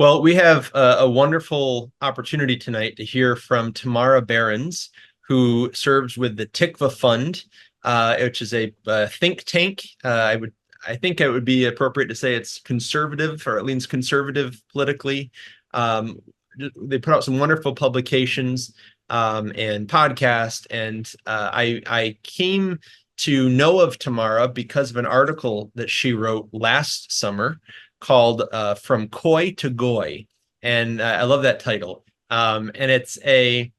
Well, we have a wonderful opportunity tonight to hear from Tamara Berens, who serves with the Tikvah Fund, which is a think tank. I think it would be appropriate to say it's conservative, or at least conservative politically. They put out some wonderful publications and podcasts, and I came to know of Tamara because of an article that she wrote last summer called From Koi to Goy. And I love that title. And it's an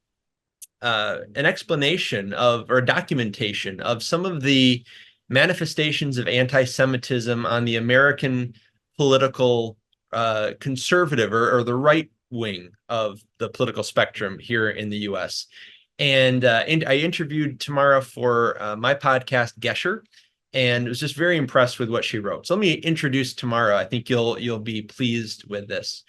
explanation of, or documentation of, some of the manifestations of anti-Semitism on the American political conservative or the right wing of the political spectrum here in the US. And I interviewed Tamara for my podcast, Gesher, and was just very impressed with what she wrote. So let me introduce Tamara. I think you'll be pleased with this.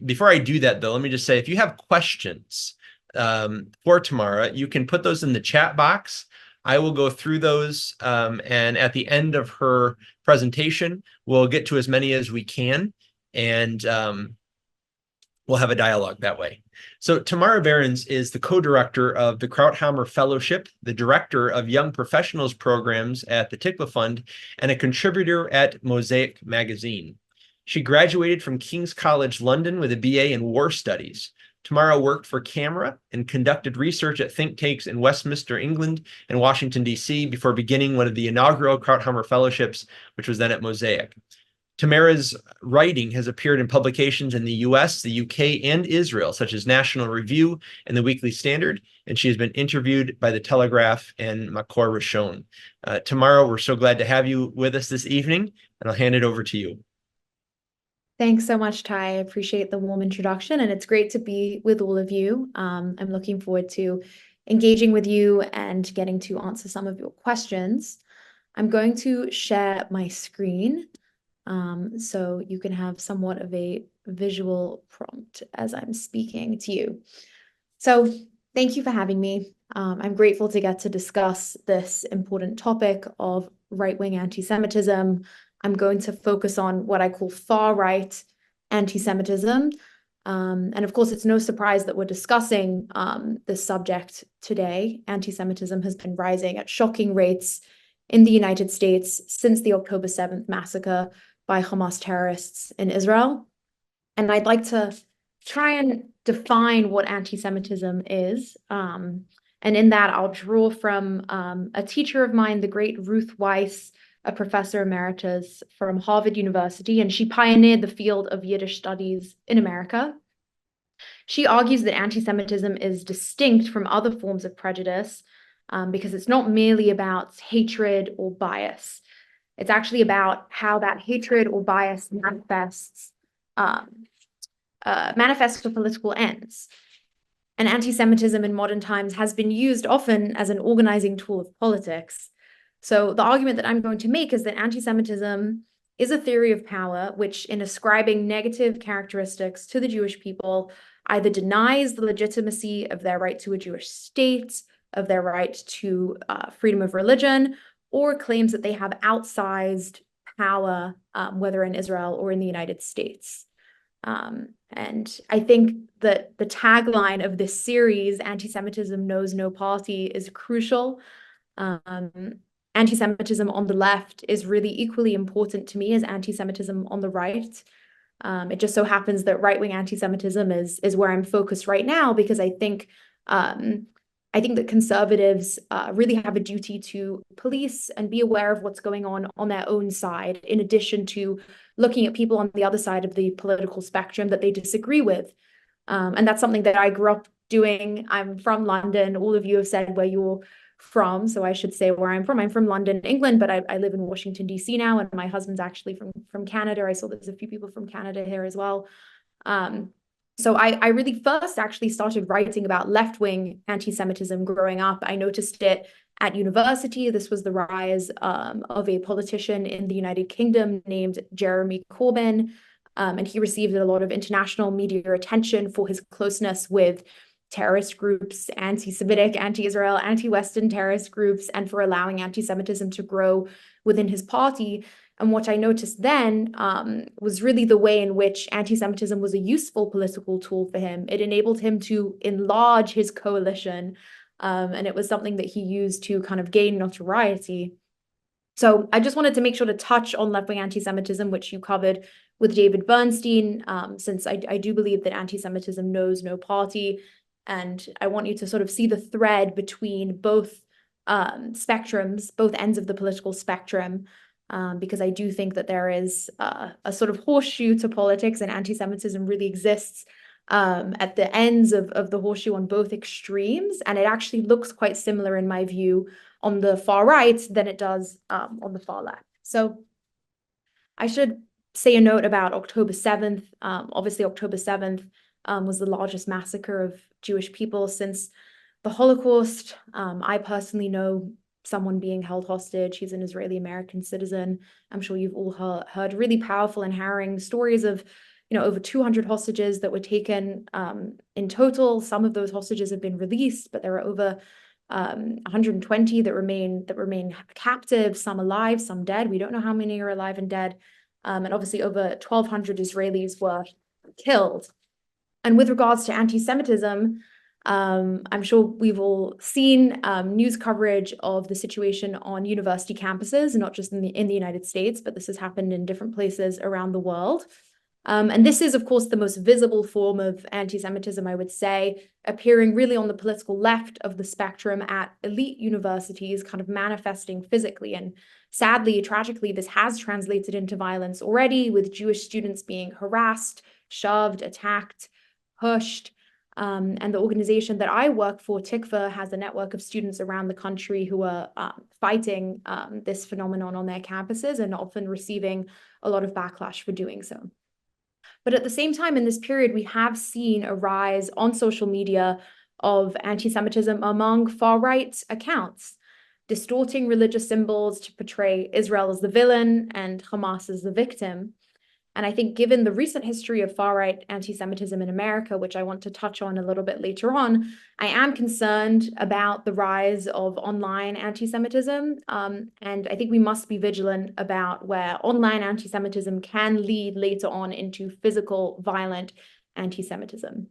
Before I do that, though, let me just say, if you have questions for Tamara, you can put those in the chat box. I will go through those, and at the end of her presentation, we'll get to as many as we can, and we'll have a dialogue that way. So Tamara Berens is the co-director of the Krauthammer Fellowship, the director of Young Professionals Programs at the Tikvah Fund, and a contributor at Mosaic magazine. She graduated from King's College London with a BA in War Studies. Tamara worked for Camera and conducted research at think tanks in Westminster, England, and Washington, D.C. before beginning one of the inaugural Krauthammer Fellowships, which was then at Mosaic. Tamara's writing has appeared in publications in the US, the UK, and Israel, such as National Review and the Weekly Standard, and she has been interviewed by the Telegraph and Makor Rishon. Tamara, we're so glad to have you with us this evening, and I'll hand it over to you. Thanks so much, Ty. I appreciate the warm introduction, and it's great to be with all of you. I'm looking forward to engaging with you and getting to answer some of your questions. I'm going to share my screen so you can have somewhat of a visual prompt as I'm speaking to you. So thank you for having me. I'm grateful to get to discuss this important topic of right-wing anti-Semitism. I'm going to focus on what I call far-right anti-Semitism. And of course, it's no surprise that we're discussing this subject today. Anti-Semitism has been rising at shocking rates in the United States since the October 7th massacre by Hamas terrorists in Israel. And I'd like to try and define what anti-Semitism is. And in that, I'll draw from a teacher of mine, the great Ruth Weiss, a professor emeritus from Harvard University, and she pioneered the field of Yiddish studies in America. She argues that anti-Semitism is distinct from other forms of prejudice because it's not merely about hatred or bias. It's actually about how that hatred or bias manifests for political ends. And anti-Semitism in modern times has been used often as an organizing tool of politics. So the argument that I'm going to make is that anti-Semitism is a theory of power, which in ascribing negative characteristics to the Jewish people, either denies the legitimacy of their right to a Jewish state, of their right to freedom of religion, or claims that they have outsized power, whether in Israel or in the United States. And I think that the tagline of this series, Anti-Semitism Knows No Party, is crucial. Anti-Semitism on the left is really equally important to me as anti-Semitism on the right. It just so happens that right-wing anti-Semitism is where I'm focused right now, because I think that conservatives really have a duty to police and be aware of what's going on their own side, in addition to looking at people on the other side of the political spectrum that they disagree with. And that's something that I grew up doing. I'm from London. All of you have said where you're from, so I should say where I'm from. I'm from London, England, but I live in Washington, D.C. now, and my husband's actually from Canada. I saw there's a few people from Canada here as well. So I really first actually started writing about left-wing anti-Semitism growing up. I noticed it at university. This was the rise of a politician in the United Kingdom named Jeremy Corbyn, and he received a lot of international media attention for his closeness with terrorist groups, anti-Semitic, anti-Israel, anti-Western terrorist groups, and for allowing anti-Semitism to grow within his party. And what I noticed then was really the way in which anti-Semitism was a useful political tool for him. It enabled him to enlarge his coalition, and it was something that he used to kind of gain notoriety. So I just wanted to make sure to touch on left-wing anti-Semitism, which you covered with David Bernstein, since I do believe that anti-Semitism knows no party. And I want you to sort of see the thread between both spectrums, both ends of the political spectrum, because I do think that there is a sort of horseshoe to politics, and anti-Semitism really exists at the ends of the horseshoe on both extremes. And it actually looks quite similar, in my view, on the far right than it does on the far left. So I should say a note about October 7th. Obviously, October 7th was the largest massacre of Jewish people since the Holocaust. I personally know someone being held hostage. He's an Israeli-American citizen. I'm sure you've all heard really powerful and harrowing stories of, over 200 hostages that were taken in total. Some of those hostages have been released, but there are over 120 that remain captive, some alive, some dead. We don't know how many are alive and dead. And obviously over 1,200 Israelis were killed. And with regards to anti-Semitism, I'm sure we've all seen news coverage of the situation on university campuses, not just in the United States, but this has happened in different places around the world. And this is, of course, the most visible form of anti-Semitism, I would say, appearing really on the political left of the spectrum at elite universities, kind of manifesting physically. And sadly, tragically, this has translated into violence already, with Jewish students being harassed, shoved, attacked, pushed. And the organization that I work for, Tikvah, has a network of students around the country who are fighting this phenomenon on their campuses and often receiving a lot of backlash for doing so. But at the same time, in this period, we have seen a rise on social media of anti-Semitism among far-right accounts, distorting religious symbols to portray Israel as the villain and Hamas as the victim. And I think given the recent history of far-right anti-Semitism in America, which I want to touch on a little bit later on, I am concerned about the rise of online anti-Semitism. And I think we must be vigilant about where online anti-Semitism can lead later on into physical, violent anti-Semitism.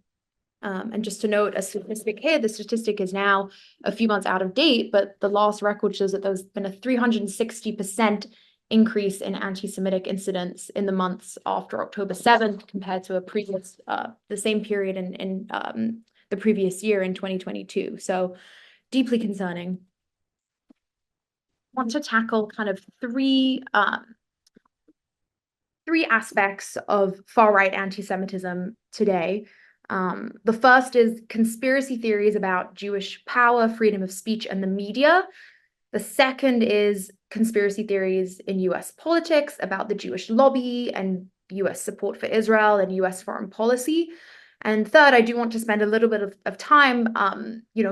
And just to note a statistic here, the statistic is now a few months out of date, but the last record shows that there's been a 360% increase in anti-Semitic incidents in the months after October 7th compared to the same period in the previous year in 2022. So deeply concerning. I want to tackle kind of three aspects of far-right anti-Semitism today. The first is conspiracy theories about Jewish power, freedom of speech, and the media. The second is conspiracy theories in US politics about the Jewish lobby and US support for Israel and US foreign policy. And third, I do want to spend a little bit of time,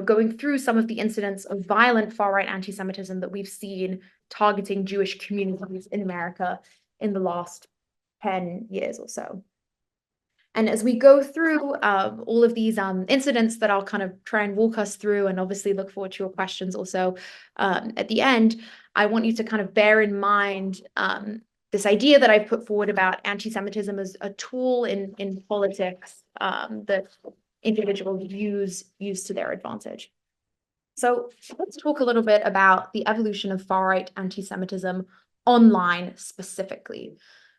going through some of the incidents of violent far-right anti-Semitism that we've seen targeting Jewish communities in America in the last 10 years or so. And as we go through all of these incidents that I'll kind of try and walk us through, and obviously look forward to your questions also at the end, I want you to kind of bear in mind this idea that I've put forward about anti-Semitism as a tool in politics that individuals use to their advantage. So let's talk a little bit about the evolution of far-right anti-Semitism online specifically.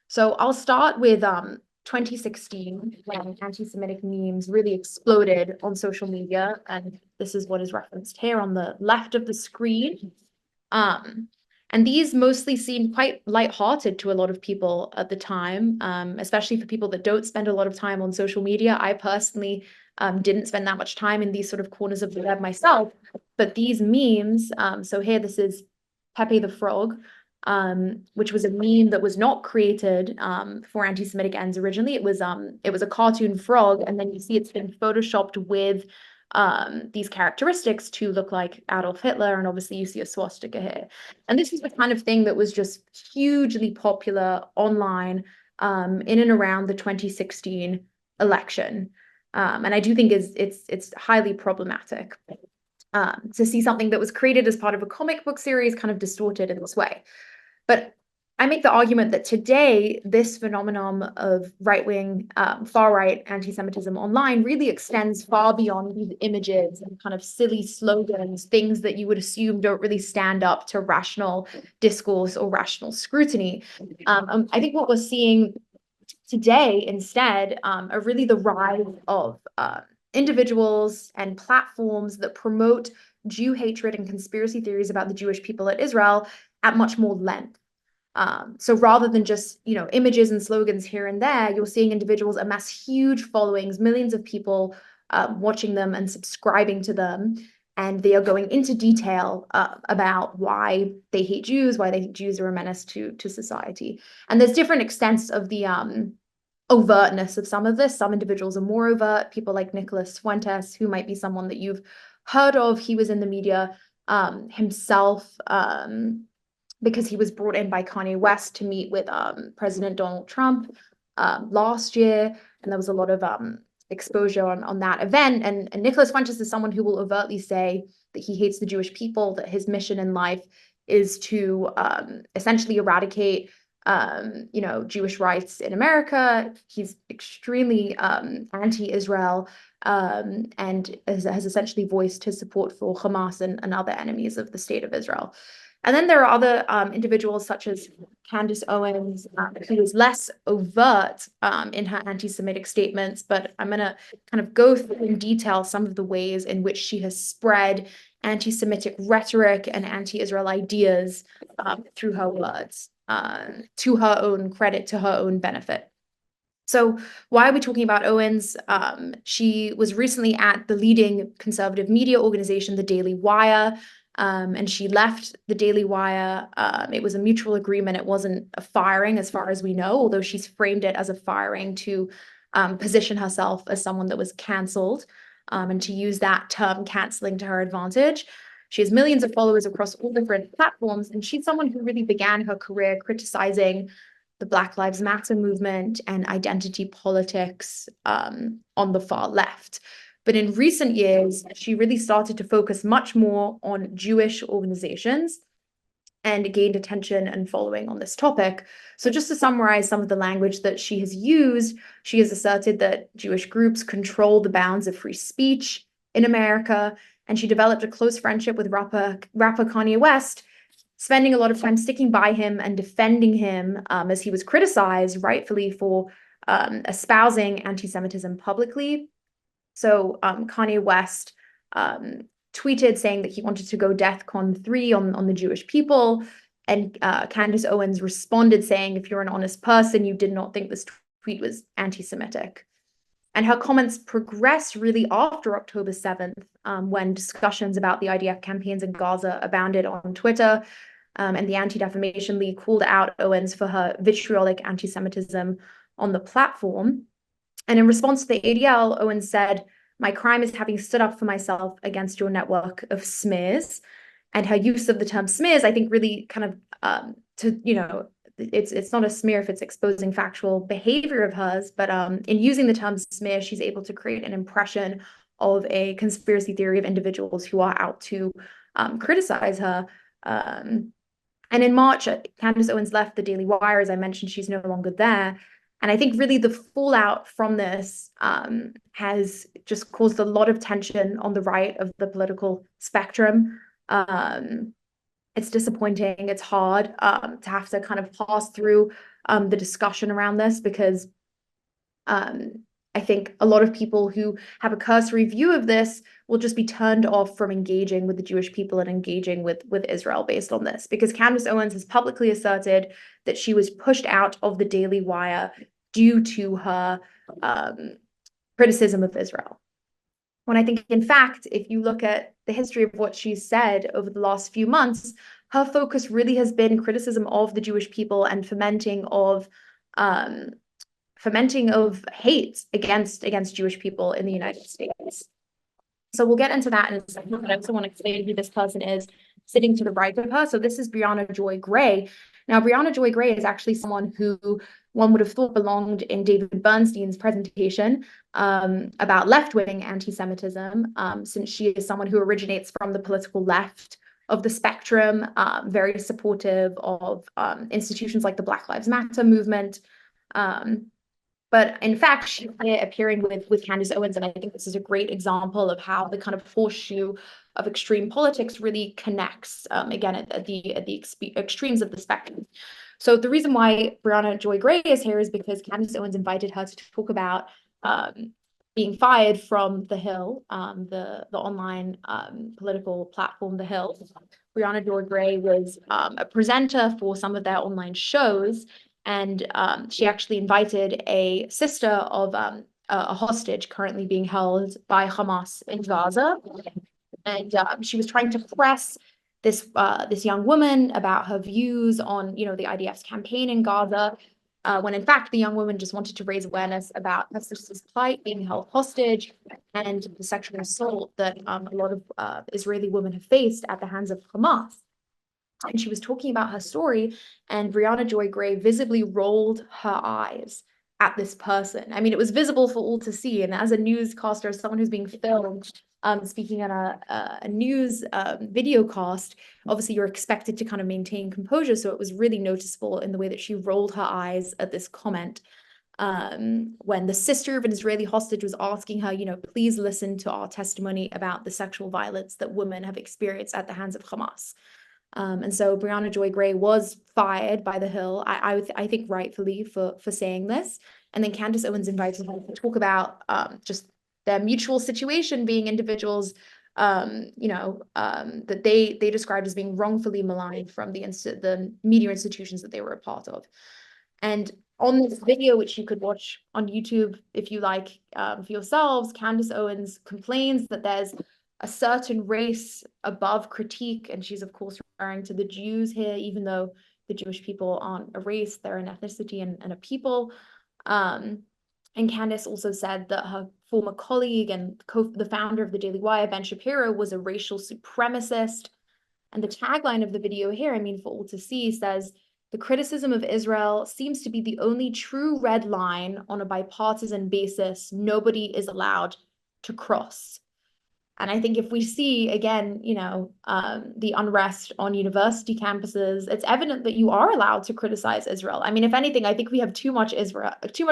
So I'll start with 2016, when anti-Semitic memes really exploded on social media, and this is what is referenced here on the left of the screen. And these mostly seemed quite lighthearted to a lot of people at the time, especially for people that don't spend a lot of time on social media. I personally didn't spend that much time in these sort of corners of the web myself, but these memes, so here this is Pepe the Frog, which was a meme that was not created for anti-Semitic ends originally. It was a cartoon frog, and then you see it's been photoshopped with these characteristics to look like Adolf Hitler, and obviously you see a swastika here. And this is the kind of thing that was just hugely popular online in and around the 2016 election. And I do think it's highly problematic to see something that was created as part of a comic book series kind of distorted in this way. But I make the argument that today, this phenomenon of right-wing, far-right anti-Semitism online really extends far beyond these images and kind of silly slogans, things that you would assume don't really stand up to rational discourse or rational scrutiny. I think what we're seeing today instead are really the rise of individuals and platforms that promote Jew hatred and conspiracy theories about the Jewish people at Israel at much more length. So rather than just, images and slogans here and there, you're seeing individuals amass huge followings, millions of people watching them and subscribing to them. And they are going into detail about why they hate Jews, why they think Jews are a menace to society. And there's different extents of the overtness of some of this. Some individuals are more overt, people like Nicholas Fuentes, who might be someone that you've heard of. He was in the media himself, because he was brought in by Kanye West to meet with President Donald Trump last year, and there was a lot of exposure on that event. And Nicholas Fuentes is someone who will overtly say that he hates the Jewish people, that his mission in life is to essentially eradicate Jewish rights in America. He's extremely anti-Israel, and has essentially voiced his support for Hamas and other enemies of the state of Israel. And then there are other individuals such as Candace Owens, who is less overt in her anti-Semitic statements, but I'm going to kind of go through in detail some of the ways in which she has spread anti-Semitic rhetoric and anti-Israel ideas through her words, to her own credit, to her own benefit. So why are we talking about Owens? She was recently at the leading conservative media organization, the Daily Wire, and she left the Daily Wire. It was a mutual agreement. It wasn't a firing as far as we know, although she's framed it as a firing to position herself as someone that was canceled, and to use that term canceling to her advantage. She has millions of followers across all different platforms, and she's someone who really began her career criticizing the Black Lives Matter movement and identity politics on the far left. But in recent years, she really started to focus much more on Jewish organizations and gained attention and following on this topic. So just to summarize some of the language that she has used, she has asserted that Jewish groups control the bounds of free speech in America, and she developed a close friendship with rapper Kanye West, spending a lot of time sticking by him and defending him as he was criticized rightfully for espousing anti-Semitism publicly. So Kanye West tweeted saying that he wanted to go DEFCON 3 on the Jewish people. And Candace Owens responded saying, if you're an honest person, you did not think this tweet was anti-Semitic. And her comments progressed really after October 7th, when discussions about the IDF campaigns in Gaza abounded on Twitter. And the Anti-Defamation League called out Owens for her vitriolic anti-Semitism on the platform. And in response to the ADL, Owens said, "My crime is having stood up for myself against your network of smears." And her use of the term smears, I think, really kind of it's not a smear if it's exposing factual behavior of hers, but in using the term smear, she's able to create an impression of a conspiracy theory of individuals who are out to criticize her. And in March, Candace Owens left the Daily Wire. As I mentioned, she's no longer there. And I think really the fallout from this has just caused a lot of tension on the right of the political spectrum. It's disappointing. It's hard to have to kind of pass through the discussion around this, because I think a lot of people who have a cursory view of this will just be turned off from engaging with the Jewish people and engaging with Israel based on this, because Candace Owens has publicly asserted that she was pushed out of the Daily Wire due to her criticism of Israel. When I think, in fact, if you look at the history of what she's said over the last few months, her focus really has been criticism of the Jewish people and fomenting of hate against Jewish people in the United States. So we'll get into that in a second, but I also want to explain who this person is sitting to the right of her. So this is Brianna Joy Gray. Now, Brianna Joy Gray is actually someone who one would have thought belonged in David Bernstein's presentation about left-wing anti-Semitism, since she is someone who originates from the political left of the spectrum, very supportive of institutions like the Black Lives Matter movement. But in fact, she's appearing with Candace Owens, and I think this is a great example of how the kind of horseshoe of extreme politics really connects, again, at the extremes of the spectrum. So the reason why Brianna Joy Gray is here is because Candace Owens invited her to talk about being fired from The Hill, the online political platform, The Hill. Brianna Joy Gray was a presenter for some of their online shows, and she actually invited a sister of a hostage currently being held by Hamas in Gaza. And she was trying to press this young woman about her views on, the IDF's campaign in Gaza, when in fact the young woman just wanted to raise awareness about her sister's plight, being held hostage, and the sexual assault that a lot of Israeli women have faced at the hands of Hamas. And she was talking about her story, and Brianna Joy Gray visibly rolled her eyes at this person. I mean, it was visible for all to see. And as a newscaster, as someone who's being filmed, speaking on a news video cast, obviously you're expected to kind of maintain composure. So it was really noticeable in the way that she rolled her eyes at this comment. When the sister of an Israeli hostage was asking her, please listen to our testimony about the sexual violence that women have experienced at the hands of Hamas. And so Brianna Joy Gray was fired by The Hill, I think rightfully for saying this. And then Candace Owens invited her to talk about just their mutual situation, being individuals, that they described as being wrongfully maligned from the media institutions that they were a part of. And on this video, which you could watch on YouTube if you like for yourselves, Candace Owens complains that there's a certain race above critique, and she's of course referring to the Jews here, even though the Jewish people aren't a race, they're an ethnicity and a people. And Candace also said that her former colleague and the founder of the Daily Wire, Ben Shapiro, was a racial supremacist. And the tagline of the video here, for all to see, says, "The criticism of Israel seems to be the only true red line on a bipartisan basis nobody is allowed to cross." And I think if we see, again, the unrest on university campuses, it's evident that you are allowed to criticize Israel. If anything, I think we have too much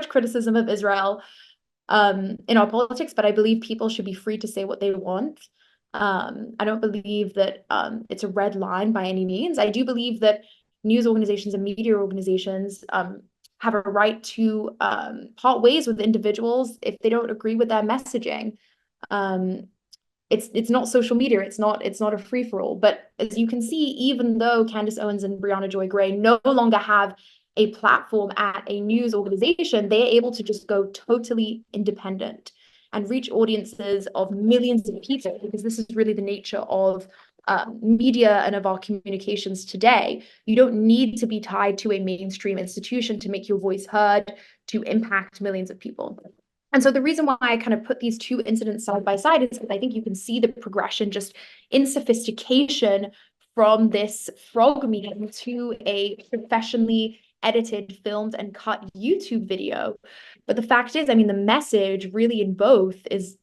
criticism of Israel in our politics, but I believe people should be free to say what they want. I don't believe that it's a red line by any means. I do believe that news organizations and media organizations have a right to part ways with individuals if they don't agree with their messaging. It's not social media. It's not a free-for-all. But as you can see, even though Candace Owens and Brianna Joy Gray no longer have a platform at a news organization, they are able to just go totally independent and reach audiences of millions of people, because this is really the nature of media and of our communications today. You don't need to be tied to a mainstream institution to make your voice heard, to impact millions of people. And so the reason why I kind of put these two incidents side by side is because I think you can see the progression just in sophistication from this frog meeting to a professionally edited, filmed, and cut YouTube video. But the fact is, the message really in both is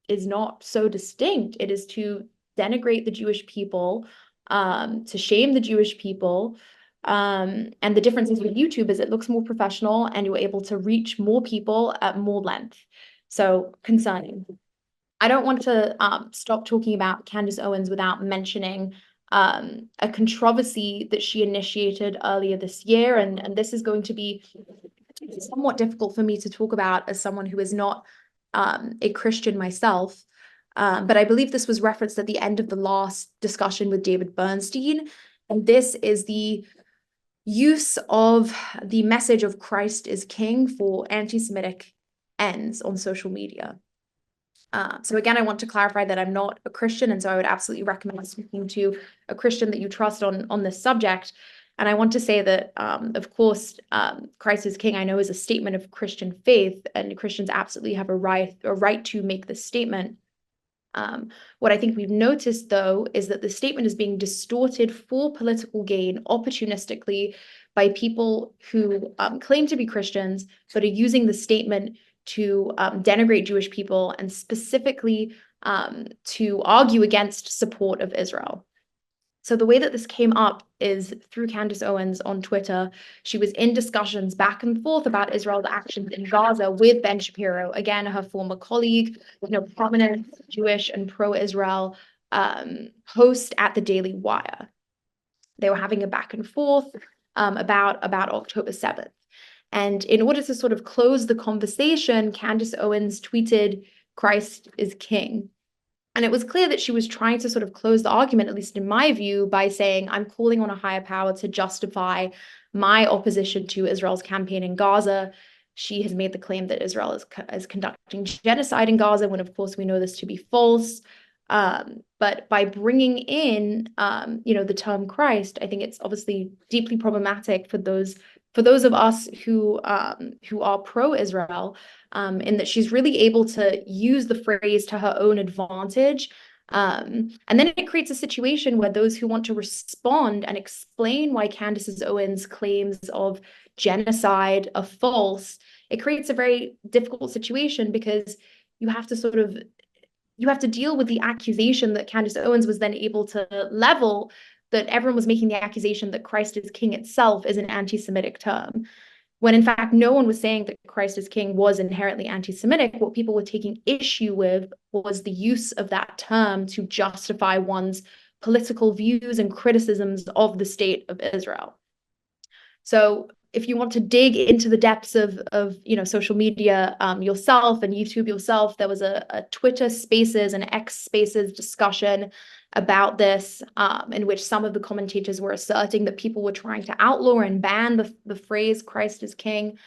not so distinct. It is to denigrate the Jewish people, to shame the Jewish people. And the difference is with YouTube is it looks more professional and you're able to reach more people at more length. So concerning. I don't want to stop talking about Candace Owens without mentioning a controversy that she initiated earlier this year. And this is going to be somewhat difficult for me to talk about as someone who is not a Christian myself. But I believe this was referenced at the end of the last discussion with David Bernstein. And this is the use of the message of Christ is King for anti-Semitic ends on social media. So again, I want to clarify that I'm not a Christian, and so I would absolutely recommend speaking to a Christian that you trust on this subject. And I want to say that, of course, Christ is King, I know, is a statement of Christian faith, and Christians absolutely have a right to make this statement. What I think we've noticed, though, is that the statement is being distorted for political gain opportunistically by people who claim to be Christians, but are using the statement to denigrate Jewish people and specifically to argue against support of Israel. So the way that this came up is through Candace Owens on Twitter. She was in discussions back and forth about Israel's actions in Gaza with Ben Shapiro, again, her former colleague, prominent Jewish and pro-Israel host at the Daily Wire. They were having a back and forth about October 7th. And in order to sort of close the conversation, Candace Owens tweeted, "Christ is king." And it was clear that she was trying to sort of close the argument, at least in my view, by saying, I'm calling on a higher power to justify my opposition to Israel's campaign in Gaza. She has made the claim that Israel is conducting genocide in Gaza, when of course we know this to be false. But by bringing in, the term Christ, I think it's obviously deeply problematic for those of us who are pro-Israel, in that she's really able to use the phrase to her own advantage. And then it creates a situation where those who want to respond and explain why Candace Owens' claims of genocide are false, it creates a very difficult situation, because you have to deal with the accusation that Candace Owens was then able to level, that everyone was making the accusation that Christ is king itself is an anti-Semitic term, when in fact no one was saying that Christ is king was inherently anti-Semitic. What people were taking issue with was the use of that term to justify one's political views and criticisms of the state of Israel. So if you want to dig into the depths of social media yourself and YouTube yourself, there was a Twitter Spaces and X Spaces discussion about this, in which some of the commentators were asserting that people were trying to outlaw and ban the phrase "Christ is king."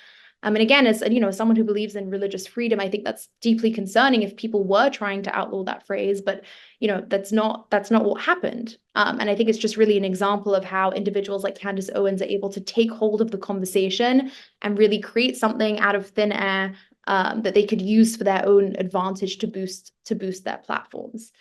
And again, as someone who believes in religious freedom, I think that's deeply concerning if people were trying to outlaw that phrase. But that's not what happened. And I think it's just really an example of how individuals like Candace Owens are able to take hold of the conversation and really create something out of thin air, that they could use for their own advantage to boost their platforms.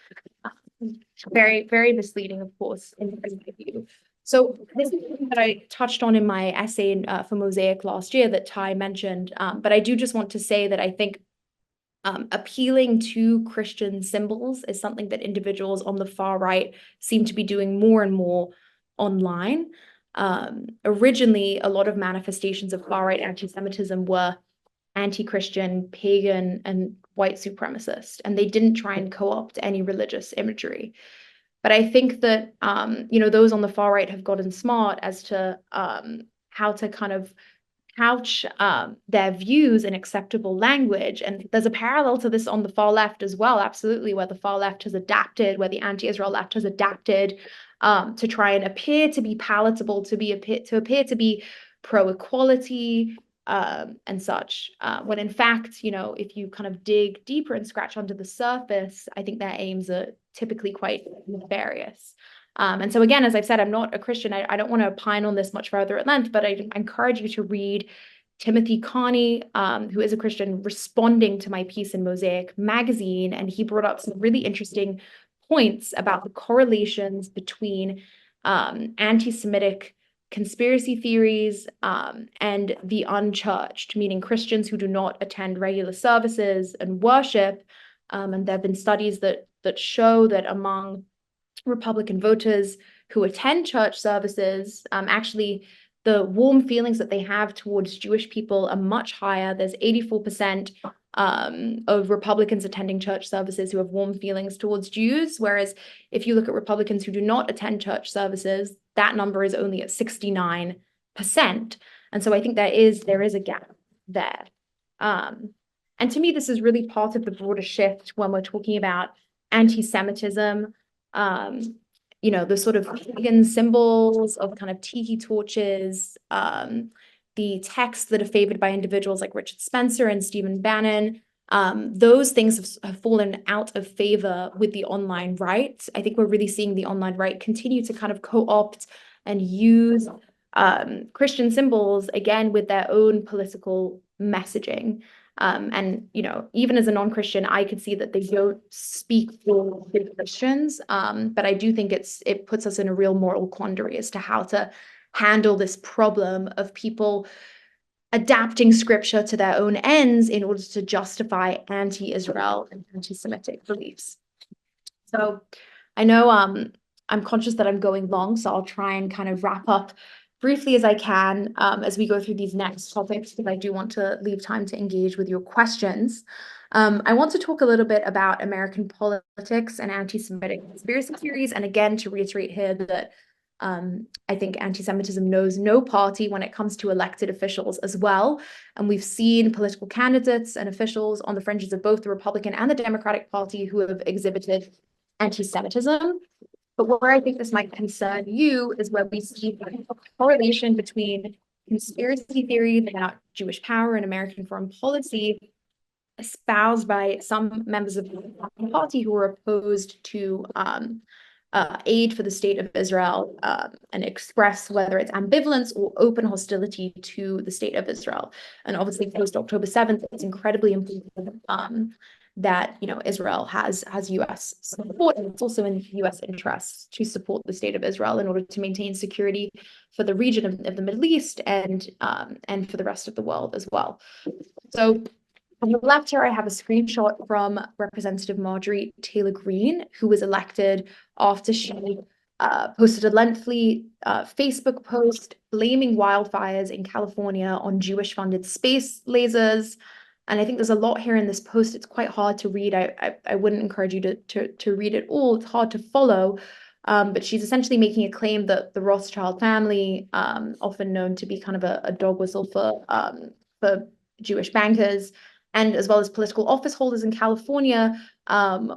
Very, very misleading, of course, in my view. So this is something that I touched on in my essay for Mosaic last year that Ty mentioned, but I do just want to say that I think appealing to Christian symbols is something that individuals on the far right seem to be doing more and more online. Originally, a lot of manifestations of far right anti-Semitism were anti-Christian, pagan, and white supremacist, and they didn't try and co-opt any religious imagery. But I think that those on the far right have gotten smart as to how to kind of couch their views in acceptable language. And there's a parallel to this on the far left as well, absolutely, where the far left has adapted, where the anti-Israel left has adapted to try and appear to be palatable, to appear to be pro-equality, and such, when in fact, if you kind of dig deeper and scratch under the surface, I think their aims are typically quite nefarious. And so again, as I've said, I'm not a Christian. I don't want to opine on this much further at length, but I encourage you to read Timothy Carney, who is a Christian, responding to my piece in Mosaic magazine, and he brought up some really interesting points about the correlations between anti-Semitic conspiracy theories and the unchurched, meaning Christians who do not attend regular services and worship. And there have been studies that show that among Republican voters who attend church services, actually the warm feelings that they have towards Jewish people are much higher. There's 84% of Republicans attending church services who have warm feelings towards Jews, whereas if you look at Republicans who do not attend church services, that number is only at 69%. And so I think there is a gap there. And to me, this is really part of the broader shift when we're talking about anti-Semitism, the sort of pagan symbols of kind of tiki torches, the texts that are favored by individuals like Richard Spencer and Stephen Bannon. Those things have fallen out of favor with the online right. I think we're really seeing the online right continue to kind of co-opt and use Christian symbols, again, with their own political messaging. And even as a non-Christian, I could see that they don't speak for Christians, but I do think it puts us in a real moral quandary as to how to handle this problem of people adapting scripture to their own ends in order to justify anti-Israel and anti-Semitic beliefs. So I know I'm conscious that I'm going long, so I'll try and kind of wrap up briefly as I can as we go through these next topics, because I do want to leave time to engage with your questions. I want to talk a little bit about American politics and anti-Semitic conspiracy theories, and again, to reiterate here that I think anti-Semitism knows no party when it comes to elected officials as well. And we've seen political candidates and officials on the fringes of both the Republican and the Democratic Party who have exhibited anti-Semitism. But where I think this might concern you is where we see a correlation between conspiracy theory about Jewish power and American foreign policy espoused by some members of the Republican Party who are opposed to aid for the state of Israel and express whether it's ambivalence or open hostility to the state of Israel. And obviously post October 7th, it's incredibly important that Israel has US support, and it's also in US interests to support the state of Israel in order to maintain security for the region of the Middle East and for the rest of the world as well. So on the left here, I have a screenshot from Representative Marjorie Taylor Greene, who was elected after she posted a lengthy Facebook post blaming wildfires in California on Jewish-funded space lasers. And I think there's a lot here in this post. It's quite hard to read. I wouldn't encourage you to read it all. It's hard to follow. But she's essentially making a claim that the Rothschild family, often known to be kind of a dog whistle for Jewish bankers, and as well as political office holders in California,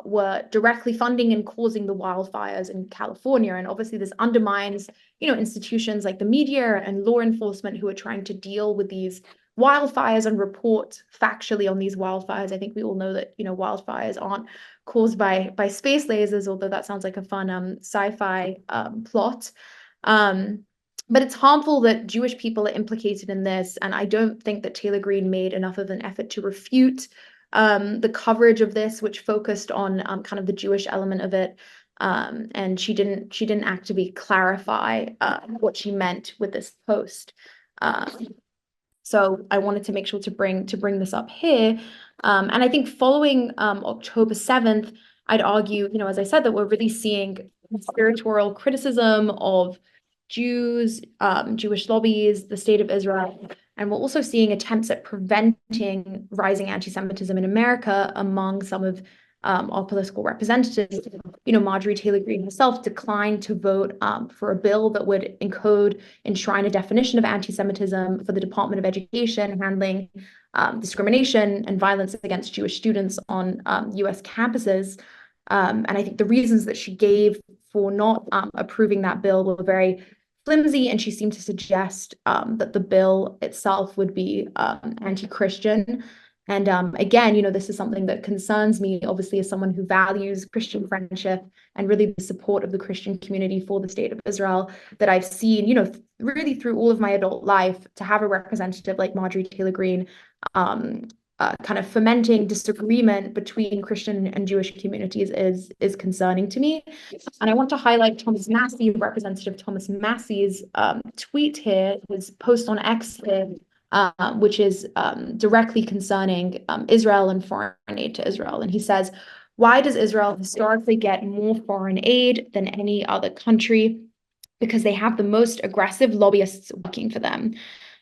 were directly funding and causing the wildfires in California. And obviously this undermines, institutions like the media and law enforcement who are trying to deal with these wildfires and report factually on these wildfires. I think we all know that, wildfires aren't caused by space lasers, although that sounds like a fun sci-fi plot. But it's harmful that Jewish people are implicated in this, and I don't think that Taylor Greene made enough of an effort to refute the coverage of this, which focused on kind of the Jewish element of it, and she didn't actively clarify what she meant with this post. So I wanted to make sure to bring this up here, and I think following October 7th, I'd argue, as I said, that we're really seeing conspiratorial criticism of Jews, Jewish lobbies, the state of Israel, and we're also seeing attempts at preventing rising anti-Semitism in America among some of our political representatives. Marjorie Taylor Greene herself declined to vote for a bill that would enshrine a definition of anti-Semitism for the Department of Education, handling discrimination and violence against Jewish students on US campuses. And I think the reasons that she gave for not approving that bill were very flimsy, and she seemed to suggest that the bill itself would be anti-Christian. And again, this is something that concerns me, obviously, as someone who values Christian friendship and really the support of the Christian community for the state of Israel, that I've seen, really through all of my adult life, to have a representative like Marjorie Taylor Greene kind of fomenting disagreement between Christian and Jewish communities is concerning to me. And I want to highlight Thomas Massey, Representative Thomas Massey's tweet here, his post on X here, which is directly concerning Israel and foreign aid to Israel. And he says, "Why does Israel historically get more foreign aid than any other country? Because they have the most aggressive lobbyists working for them.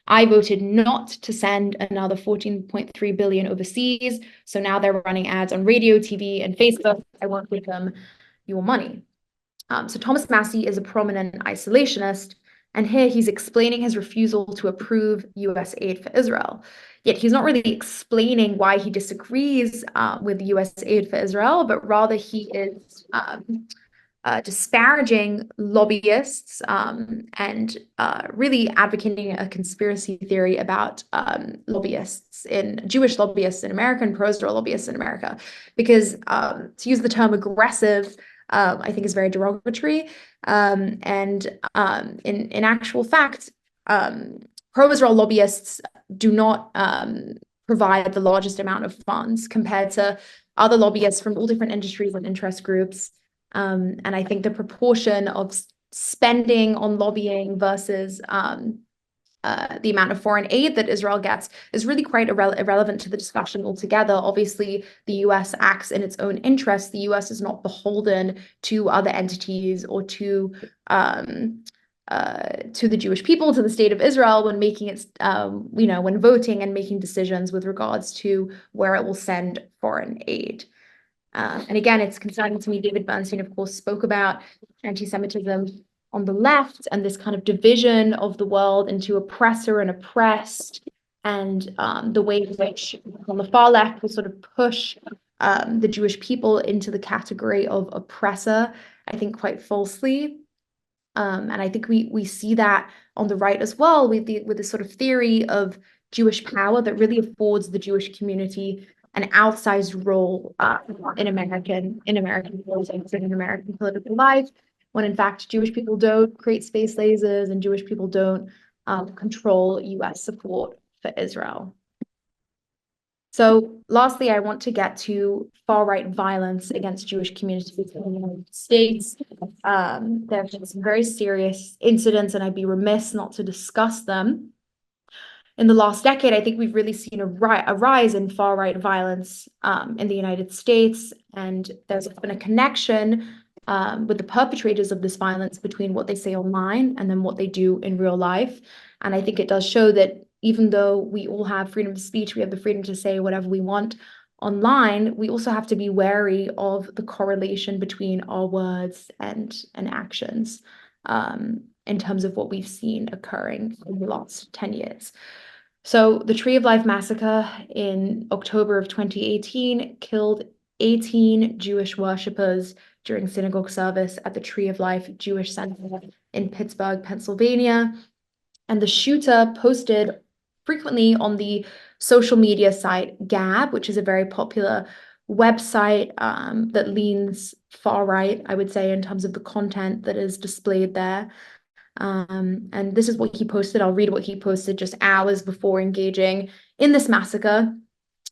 I voted not to send another 14.3 billion overseas, so now they're running ads on radio, TV, and Facebook. I won't give them your money." So Thomas Massey is a prominent isolationist, and here he's explaining his refusal to approve US aid for Israel. Yet he's not really explaining why he disagrees with US aid for Israel, but rather he is disparaging lobbyists and really advocating a conspiracy theory about Jewish lobbyists in America and pro-Israel lobbyists in America. Because to use the term aggressive, I think is very derogatory. And in actual fact, pro-Israel lobbyists do not provide the largest amount of funds compared to other lobbyists from all different industries and interest groups. And I think the proportion of spending on lobbying versus the amount of foreign aid that Israel gets is really quite irrelevant to the discussion altogether. Obviously, the US acts in its own interest. The US is not beholden to other entities or to the Jewish people, to the state of Israel when making its, when voting and making decisions with regards to where it will send foreign aid. And again, it's concerning to me. David Bernstein, of course, spoke about anti-Semitism on the left and this kind of division of the world into oppressor and oppressed, and the way in which on the far left will sort of push the Jewish people into the category of oppressor, I think quite falsely. And I think we see that on the right as well with this sort of theory of Jewish power that really affords the Jewish community an outsized role in American politics and in American political life, when in fact Jewish people don't create space lasers and Jewish people don't control US support for Israel. So lastly, I want to get to far-right violence against Jewish communities in the United States. There have been some very serious incidents, and I'd be remiss not to discuss them. In the last decade, I think we've really seen a rise in far-right violence in the United States, and there's been a connection with the perpetrators of this violence between what they say online and then what they do in real life. And I think it does show that even though we all have freedom of speech, we have the freedom to say whatever we want online, we also have to be wary of the correlation between our words and actions in terms of what we've seen occurring in the last 10 years. So the Tree of Life massacre in October of 2018 killed 18 Jewish worshippers during synagogue service at the Tree of Life Jewish Center in Pittsburgh, Pennsylvania. And the shooter posted frequently on the social media site Gab, which is a very popular website that leans far right, I would say, in terms of the content that is displayed there. And this is what he posted. I'll read what he posted just hours before engaging in this massacre.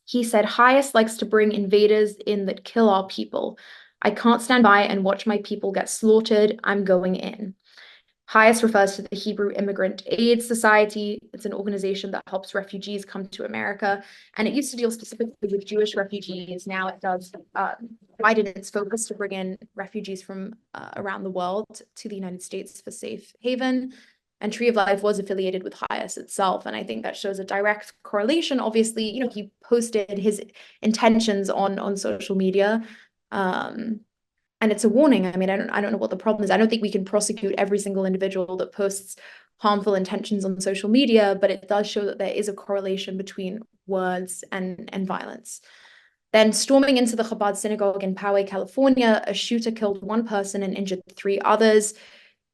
He said, "Highest likes to bring invaders in that kill our people. I can't stand by and watch my people get slaughtered. I'm going in." Highest refers to the Hebrew Immigrant Aid Society. It's an organization that helps refugees come to America. And it used to deal specifically with Jewish refugees. Now it does widen its focus to bring in refugees from around the world to the United States for safe haven. And Tree of Life was affiliated with Highest itself. And I think that shows a direct correlation. Obviously, he posted his intentions on social media. And it's a warning. I mean, I don't know what the problem is. I don't think we can prosecute every single individual that posts harmful intentions on social media, but it does show that there is a correlation between words and violence. Then storming into the Chabad synagogue in Poway, California, a shooter killed one person and injured 3 others.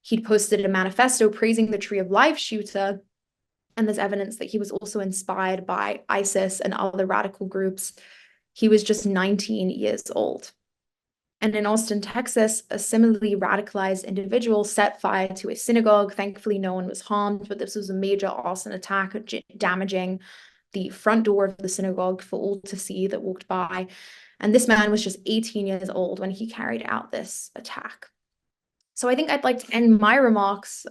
He'd posted a manifesto praising the Tree of Life shooter, and there's evidence that he was also inspired by ISIS and other radical groups. He was just 19 years old. And in Austin, Texas, a similarly radicalized individual set fire to a synagogue. Thankfully, no one was harmed, but this was a major arson attack, damaging the front door of the synagogue for all to see that walked by. And this man was just 18 years old when he carried out this attack. So I think I'd like to end my remarks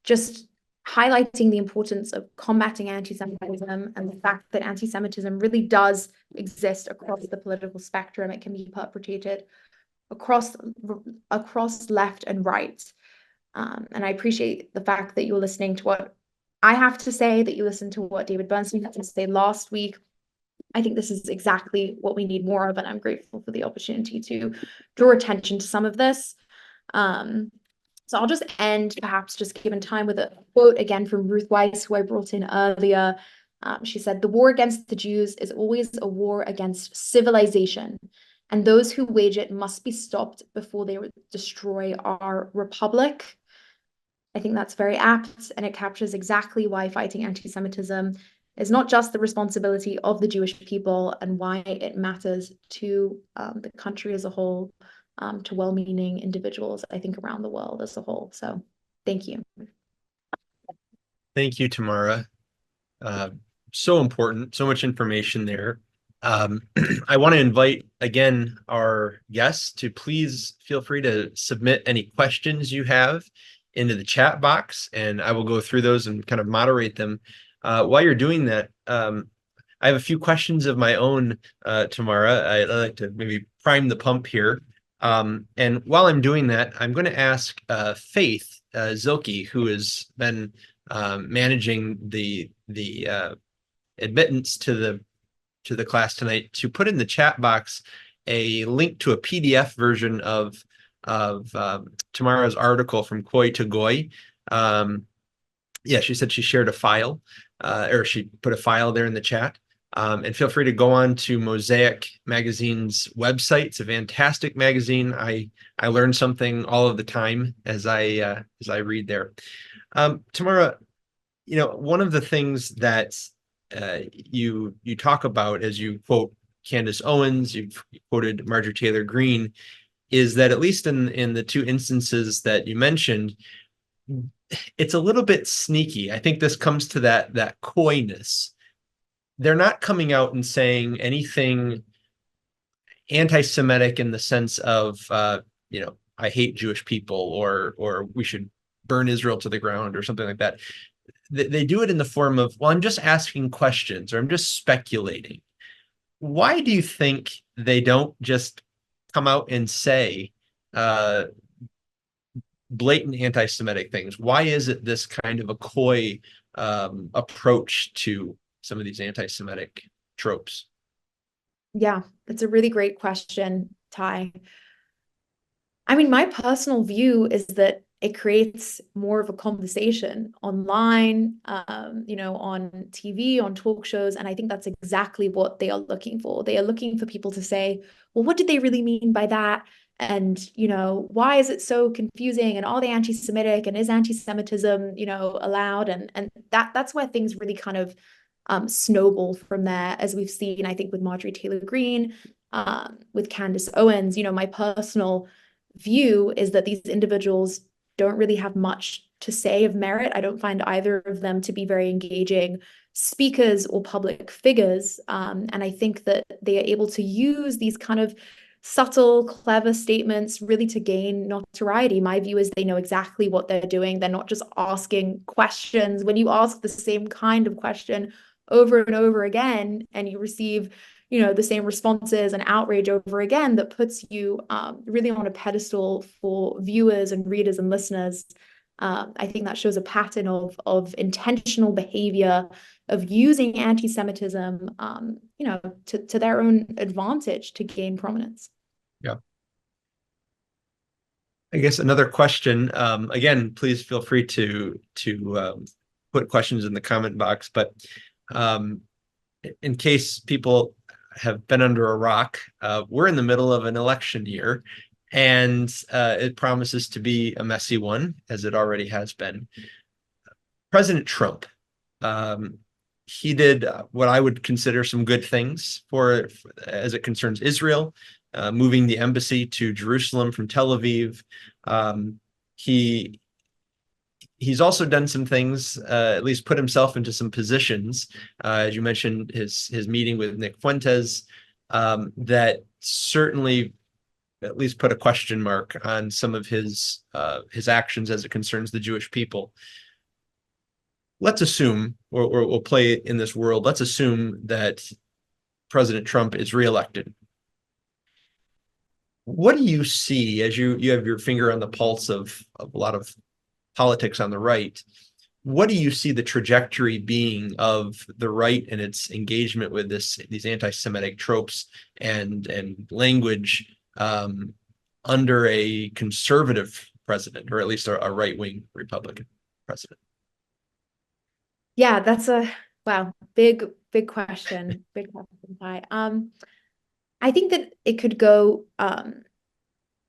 just highlighting the importance of combating anti-Semitism and the fact that anti-Semitism really does exist across the political spectrum. It can be perpetrated across left and right. And I appreciate the fact that you're listening to what I have to say, that you listened to what David Bernstein had to say last week. I think this is exactly what we need more of, and I'm grateful for the opportunity to draw attention to some of this. So I'll just end, perhaps just given time, with a quote again from Ruth Weiss, who I brought in earlier. She said, "The war against the Jews is always a war against civilization, and those who wage it must be stopped before they destroy our republic." I think that's very apt, and it captures exactly why fighting anti-Semitism is not just the responsibility of the Jewish people, and why it matters to the country as a whole, to well-meaning individuals, I think, around the world as a whole. So thank you. Thank you, Tamara. So important, so much information there. I want to invite again our guests to please feel free to submit any questions you have into the chat box, and I will go through those and kind of moderate them. While you're doing that, I have a few questions of my own, Tamara. I like to maybe prime the pump here. And while I'm doing that, I'm going to ask Faith Zilke, who has been managing the admittance to the class tonight, to put in the chat box a link to a PDF version of Tamara's article from Koi to Goy. Yeah, she said she shared a file, or she put a file there in the chat. And feel free to go on to Mosaic Magazine's website. It's a fantastic magazine. I learn something all of the time as I read there. Tamara, one of the things that you talk about as you quote Candace Owens, you've quoted Marjorie Taylor Greene, is that at least in the two instances that you mentioned, it's a little bit sneaky. I think this comes to that coyness. They're not coming out and saying anything anti-Semitic in the sense of, I hate Jewish people, or we should burn Israel to the ground or something like that. They do it in the form of, well, I'm just asking questions, or I'm just speculating. Why do you think they don't just come out and say blatant anti-Semitic things? Why is it this kind of a coy approach to some of these anti-Semitic tropes? Yeah, that's a really great question, Ty. I mean, my personal view is that it creates more of a conversation online, on TV, on talk shows. And I think that's exactly what they are looking for. They are looking for people to say, well, what did they really mean by that? And, why is it so confusing? And are they anti-Semitic? And is anti-Semitism, allowed? And that's where things really kind of snowball from there, as we've seen, I think, with Marjorie Taylor Greene, with Candace Owens. My personal view is that these individuals don't really have much to say of merit. I don't find either of them to be very engaging speakers or public figures. And I think that they are able to use these kind of subtle, clever statements really to gain notoriety. My view is they know exactly what they're doing. They're not just asking questions. When you ask the same kind of question over and over again, and you receive the same responses and outrage over again, that puts you really on a pedestal for viewers and readers and listeners. I think that shows a pattern of intentional behavior, of using anti-Semitism, to their own advantage to gain prominence. Yeah. I guess another question, again, please feel free to put questions in the comment box, but in case people have been under a rock, we're in the middle of an election year, and it promises to be a messy one, as it already has been. President Trump, he did what I would consider some good things for as it concerns Israel, moving the embassy to Jerusalem from Tel Aviv. He's also done some things, at least put himself into some positions, as you mentioned, his meeting with Nick Fuentes, that certainly at least put a question mark on some of his actions as it concerns the Jewish people. Let's assume, or we'll play in this world, let's assume that President Trump is reelected. What do you see as you have your finger on the pulse of a lot of politics on the right? What do you see the trajectory being of the right and its engagement with these anti-Semitic tropes and language under a conservative president, or at least a right-wing Republican president? Yeah, that's a big question. Big question, Ty. I think that it could go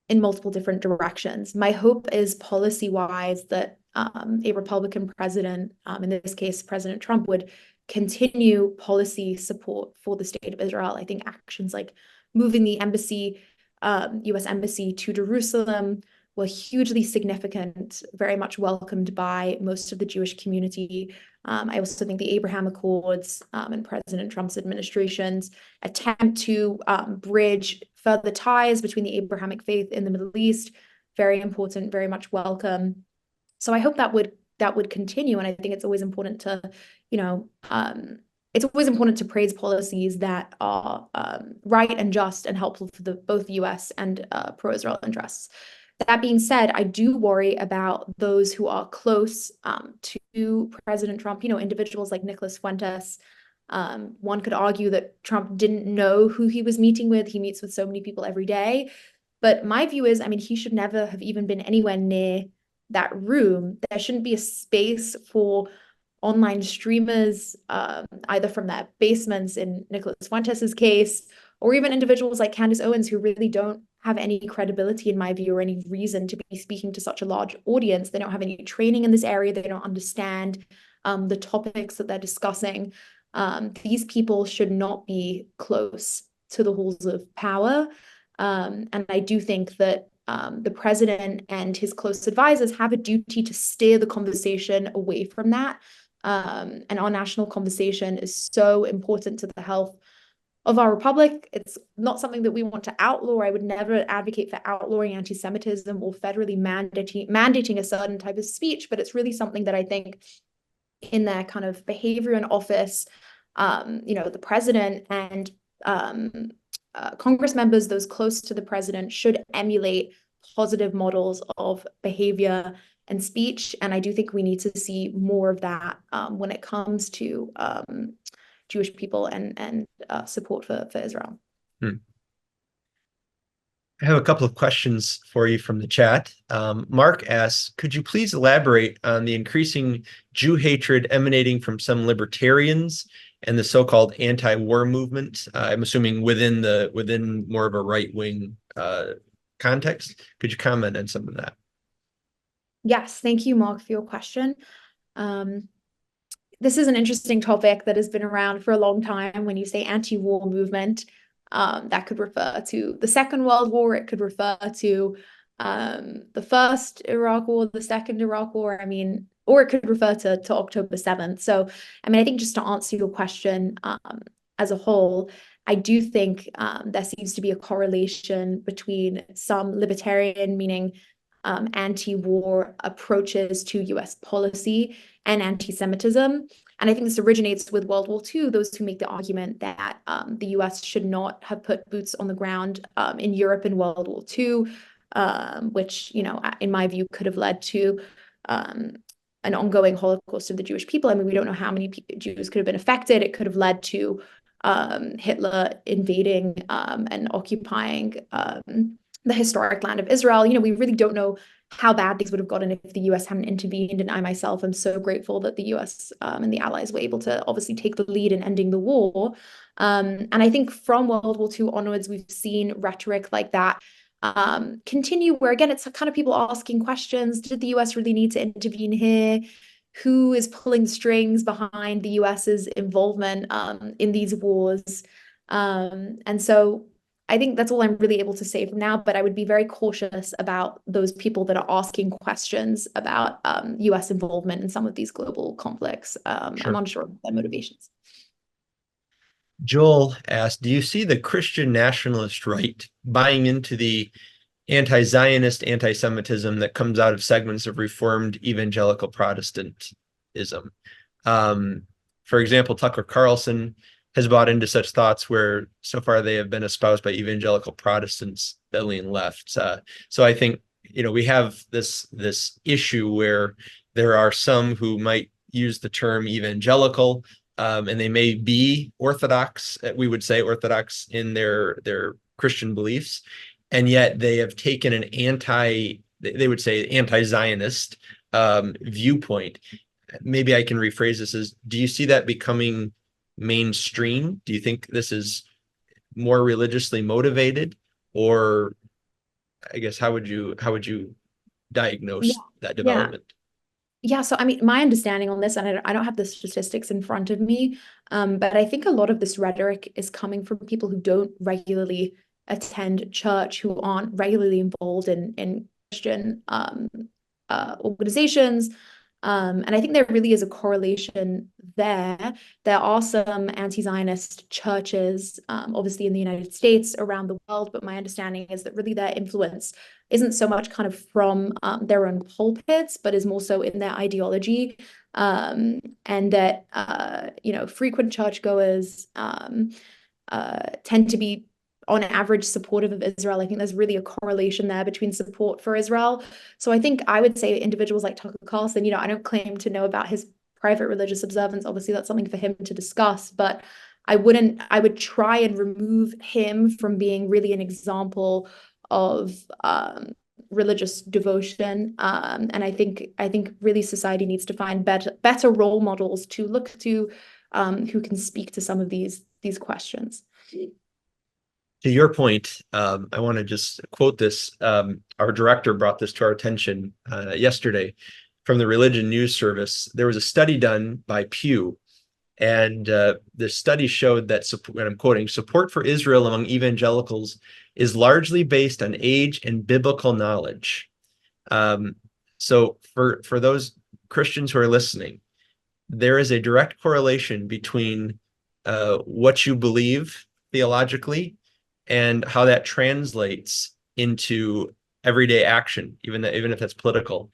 in multiple different directions. My hope is policy-wise that a Republican president, in this case, President Trump, would continue policy support for the state of Israel. I think actions like moving the embassy, U.S. embassy to Jerusalem, were hugely significant, very much welcomed by most of the Jewish community. I also think the Abraham Accords and President Trump's administration's attempt to bridge further ties between the Abrahamic faith in the Middle East, very important, very much welcome. So I hope that would continue. And I think it's always important to, it's always important to praise policies that are right and just and helpful for both the US and pro-Israel interests. That being said, I do worry about those who are close to President Trump, individuals like Nicholas Fuentes. One could argue that Trump didn't know who he was meeting with. He meets with so many people every day. But my view is, he should never have even been anywhere near that room. There shouldn't be a space for online streamers, either from their basements in Nicholas Fuentes' case, or even individuals like Candace Owens, who really don't have any credibility, in my view, or any reason to be speaking to such a large audience. They don't have any training in this area. They don't understand the topics that they're discussing. These people should not be close to the halls of power. And I do think that the president and his close advisors have a duty to steer the conversation away from that. And our national conversation is so important to the health of our republic. It's not something that we want to outlaw. I would never advocate for outlawing anti-Semitism or federally mandating a certain type of speech, but it's really something that I think in their kind of behavior in office, the president and Congress members, those close to the president, should emulate positive models of behavior and speech. And I do think we need to see more of that when it comes to Jewish people and support for Israel. I have a couple of questions for you from the chat. Mark asks, could you please elaborate on the increasing Jew hatred emanating from some libertarians and the so-called anti-war movement? I'm assuming within more of a right-wing context. Could you comment on some of that? Yes, thank you, Mark, for your question. This is an interesting topic that has been around for a long time. When you say anti-war movement, that could refer to the Second World War. It could refer to the first Iraq War, the second Iraq War. Or it could refer to October 7th. So, I think just to answer your question as a whole, I do think there seems to be a correlation between some libertarian, meaning anti-war approaches to US policy and anti-Semitism. And I think this originates with World War II, those who make the argument that the US should not have put boots on the ground in Europe in World War II, which, in my view, could have led to an ongoing Holocaust of the Jewish people. We don't know how many Jews could have been affected. It could have led to Hitler invading and occupying the historic land of Israel. We really don't know how bad things would have gotten if the US hadn't intervened. And I myself am so grateful that the US and the Allies were able to obviously take the lead in ending the war. And I think from World War II onwards, we've seen rhetoric like that continue, where again, it's kind of people asking questions. Did the US really need to intervene here? Who is pulling the strings behind the US's involvement in these wars? And so I think that's all I'm really able to say for now, but I would be very cautious about those people that are asking questions about US involvement in some of these global conflicts. Sure. I'm unsure of their motivations. Joel asked, do you see the Christian nationalist right buying into the anti-Zionist anti-Semitism that comes out of segments of Reformed evangelical Protestantism? For example, Tucker Carlson has bought into such thoughts where so far they have been espoused by evangelical Protestants that lean left. So I think, we have this issue where there are some who might use the term evangelical, and they may be Orthodox, we would say Orthodox in their Christian beliefs, and yet they have taken an they would say anti-Zionist viewpoint. Maybe I can rephrase this as, do you see that becoming mainstream? Do you think this is more religiously motivated, or I guess how would you diagnose that development? Yeah, so my understanding on this, and I don't have the statistics in front of me, but I think a lot of this rhetoric is coming from people who don't regularly attend church, who aren't regularly involved in Christian organizations, And I think there really is a correlation there. There are some anti-Zionist churches, obviously in the United States, around the world, but my understanding is that really their influence isn't so much kind of from their own pulpits, but is more so in their ideology. And that, frequent churchgoers tend to be on average supportive of Israel. I think there's really a correlation there between support for Israel. So I think I would say individuals like Tucker Carlson, I don't claim to know about his private religious observance. Obviously, that's something for him to discuss, but I would try and remove him from being really an example of religious devotion. And I think really society needs to find better role models to look to, who can speak to some of these questions. To your point, I want to just quote this. Our director brought this to our attention yesterday from the Religion News Service. There was a study done by Pew, and the study showed that, and I'm quoting, support for Israel among evangelicals is largely based on age and biblical knowledge. So for those Christians who are listening, there is a direct correlation between what you believe theologically and how that translates into everyday action, even if that's political.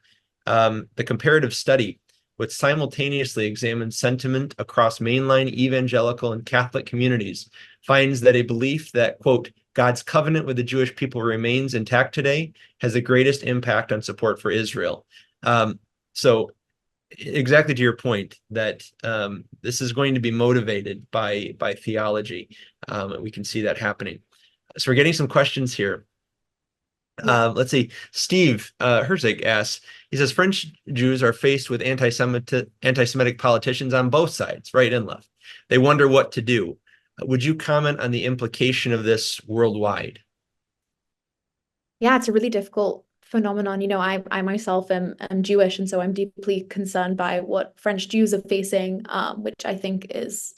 The comparative study, which simultaneously examines sentiment across mainline evangelical and Catholic communities, finds that a belief that, quote, God's covenant with the Jewish people remains intact today has the greatest impact on support for Israel. So exactly to your point that this is going to be motivated by theology. We can see that happening. So we're getting some questions here. Let's see. Steve Herzig asks, he says, French Jews are faced with anti-Semitic politicians on both sides, right and left. They wonder what to do. Would you comment on the implication of this worldwide? Yeah, it's a really difficult phenomenon. I myself am Jewish, and so I'm deeply concerned by what French Jews are facing, which I think is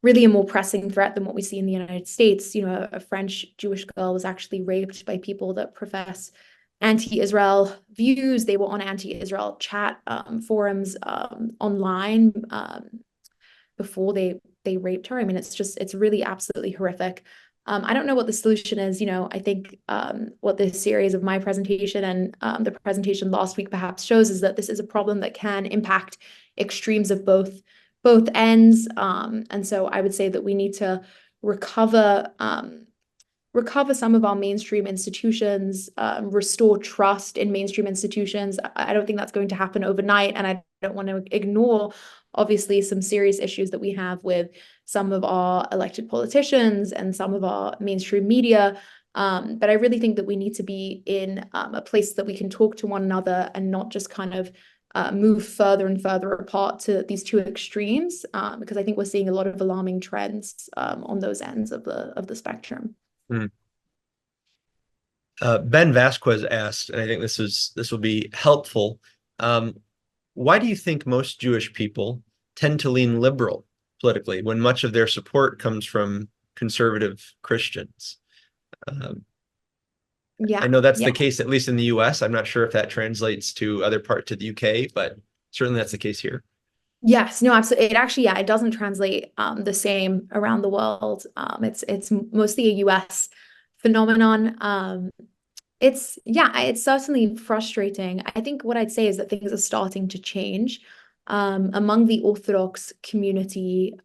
really a more pressing threat than what we see in the United States. A French Jewish girl was actually raped by people that profess anti-Israel views. They were on anti-Israel chat forums online before they raped her. I mean, it's really absolutely horrific. I don't know what the solution is. I think what this series of my presentation and the presentation last week perhaps shows is that this is a problem that can impact extremes of both ends. And so I would say that we need to recover some of our mainstream institutions, restore trust in mainstream institutions. I don't think that's going to happen overnight, and I don't want to ignore, obviously, some serious issues that we have with some of our elected politicians and some of our mainstream media. But I really think that we need to be in a place that we can talk to one another and not just kind of move further and further apart to these two extremes, because I think we're seeing a lot of alarming trends on those ends of the spectrum. Ben Vasquez asked, and I think this will be helpful. Why do you think most Jewish people tend to lean liberal politically when much of their support comes from conservative Christians? Yeah, I know that's the case, at least in the US. I'm not sure if that translates to other parts of the UK, but certainly that's the case here. Yes, no, absolutely. It doesn't translate the same around the world. It's mostly a US phenomenon. It's certainly frustrating. I think what I'd say is that things are starting to change among the Orthodox community.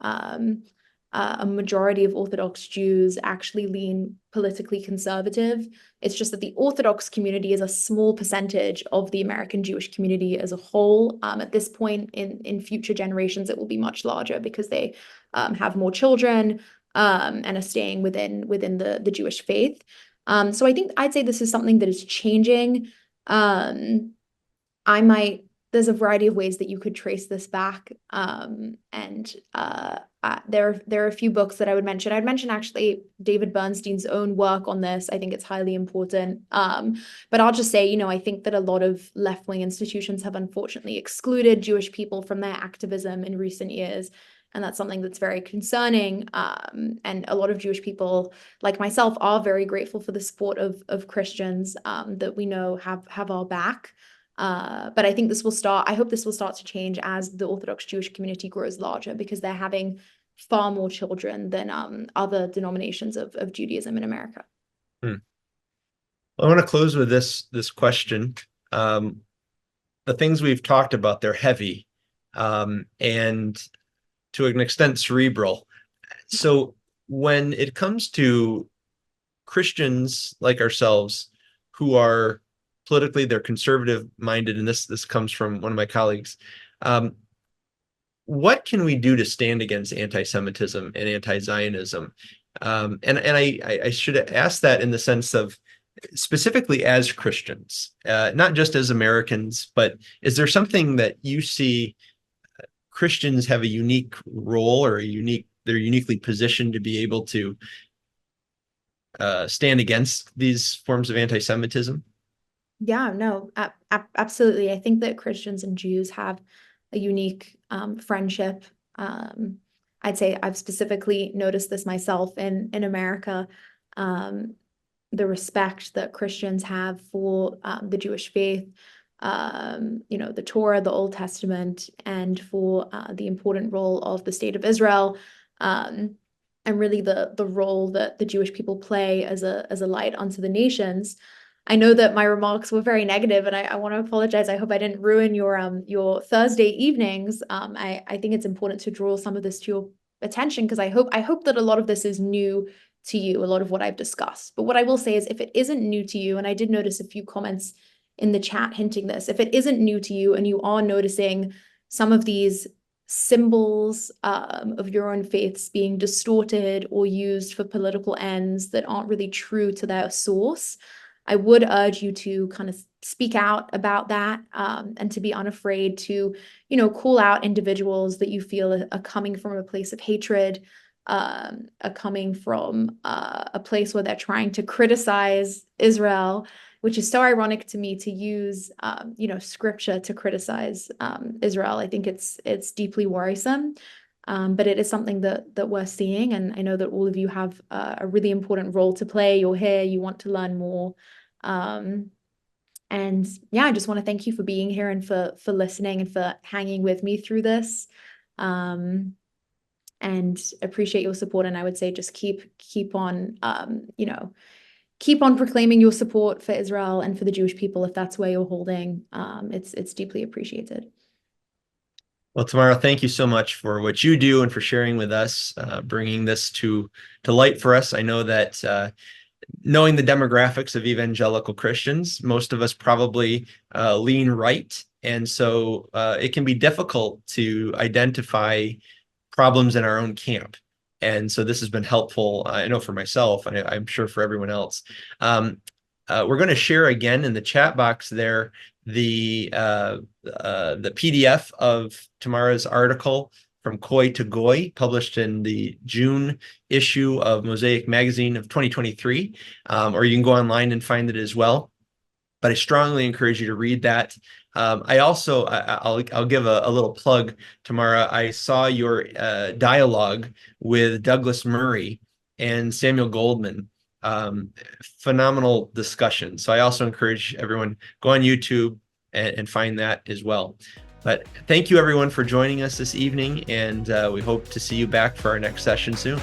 A majority of Orthodox Jews actually lean politically conservative. It's just that the Orthodox community is a small percentage of the American Jewish community as a whole. At this point in future generations, it will be much larger because they have more children and are staying within the Jewish faith. So I'd say this is something that is changing. There's a variety of ways that you could trace this back. There are a few books that I would mention. I'd mention actually David Bernstein's own work on this. I think it's highly important. But I'll just say, I think that a lot of left-wing institutions have unfortunately excluded Jewish people from their activism in recent years. And that's something that's very concerning. And a lot of Jewish people, like myself, are very grateful for the support of Christians that we know have our back. But I think I hope this will start to change as the Orthodox Jewish community grows larger, because they're having far more children than other denominations of Judaism in America. I want to close with this question. The things we've talked about, they're heavy, and to an extent cerebral. So when it comes to Christians like ourselves who are politically, they're conservative minded, and this comes from one of my colleagues. What can we do to stand against anti-Semitism and anti-Zionism? And I should ask that in the sense of specifically as Christians, not just as Americans, but is there something that you see Christians have a unique role, or they're uniquely positioned to be able to stand against these forms of anti-Semitism? Yeah, no, absolutely. I think that Christians and Jews have a unique friendship. I'd say I've specifically noticed this myself in America. The respect that Christians have for the Jewish faith, the Torah, the Old Testament, and for the important role of the state of Israel, and really the role that the Jewish people play as a light unto the nations. I know that my remarks were very negative, and I want to apologize. I hope I didn't ruin your Thursday evenings. I think it's important to draw some of this to your attention, because I hope that a lot of this is new to you, a lot of what I've discussed. But what I will say is, if it isn't new to you, and I did notice a few comments in the chat hinting this, if it isn't new to you and you are noticing some of these symbols of your own faiths being distorted or used for political ends that aren't really true to their source, I would urge you to kind of speak out about that, and to be unafraid to, call out individuals that you feel are coming from a place of hatred, are coming from a place where they're trying to criticize Israel, which is so ironic to me to use, scripture to criticize Israel. I think it's deeply worrisome. But it is something that we're seeing, and I know that all of you have a really important role to play. You're here, you want to learn more. And yeah, I just want to thank you for being here and for listening and for hanging with me through this. And appreciate your support. And I would say just keep on proclaiming your support for Israel and for the Jewish people if that's where you're holding. It's deeply appreciated. Well, Tamara, thank you so much for what you do and for sharing with us, bringing this to light for us. I know that knowing the demographics of evangelical Christians, most of us probably lean right. And so it can be difficult to identify problems in our own camp. And so this has been helpful, I know for myself, and I'm sure for everyone else. We're going to share again in the chat box there the PDF of Tamara's article From Koi to Goy, published in the June issue of Mosaic magazine of 2023, or you can go online and find it as well. But I strongly encourage you to read that. I'll give a little plug, Tamara. I saw your dialogue with Douglas Murray and Samuel Goldman. Phenomenal discussion. So I also encourage everyone, go on YouTube and find that as well. But thank you everyone for joining us this evening, and we hope to see you back for our next session soon.